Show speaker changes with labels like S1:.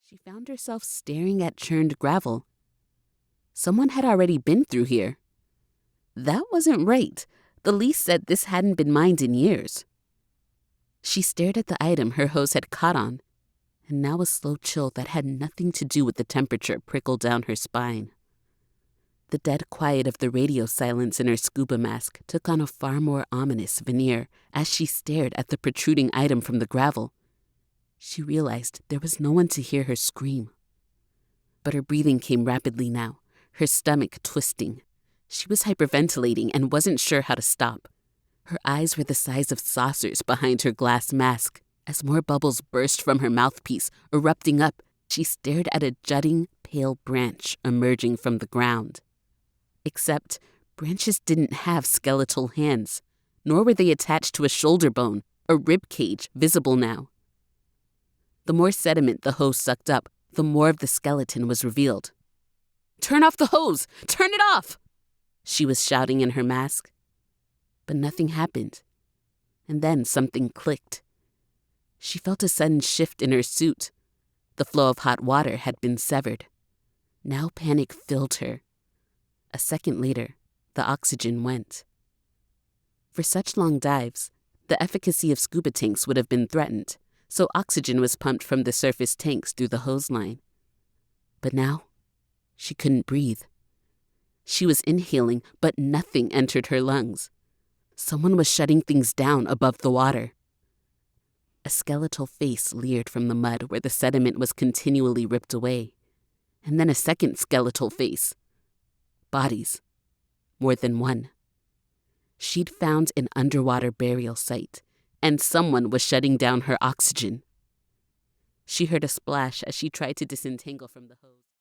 S1: She found herself staring at churned gravel. Someone had already been through here. That wasn't right. The lease said this hadn't been mined in years. She stared at the item her hose had caught on, and now a slow chill that had nothing to do with the temperature prickled down her spine. The dead quiet of the radio silence in her scuba mask took on a far more ominous veneer as she stared at the protruding item from the gravel. She realized there was no one to hear her scream. But her breathing came rapidly now, her stomach twisting. She was hyperventilating and wasn't sure how to stop. Her eyes were the size of saucers behind her glass mask. As more bubbles burst from her mouthpiece, erupting up, she stared at a jutting, pale branch emerging from the ground. Except branches didn't have skeletal hands, nor were they attached to a shoulder bone, a rib cage visible now. The more sediment the hose sucked up, the more of the skeleton was revealed. "Turn off the hose! Turn it off!" she was shouting in her mask. But nothing happened. And then something clicked. She felt a sudden shift in her suit. The flow of hot water had been severed. Now panic filled her. A second later, the oxygen went. For such long dives, the efficacy of scuba tanks would have been threatened, so oxygen was pumped from the surface tanks through the hose line. But now, she couldn't breathe. She was inhaling, but nothing entered her lungs. Someone was shutting things down above the water. A skeletal face leered from the mud where the sediment was continually ripped away. And then a second skeletal face. Bodies. More than one. She'd found an underwater burial site, and someone was shutting down her oxygen. She heard a splash as she tried to disentangle from the hose.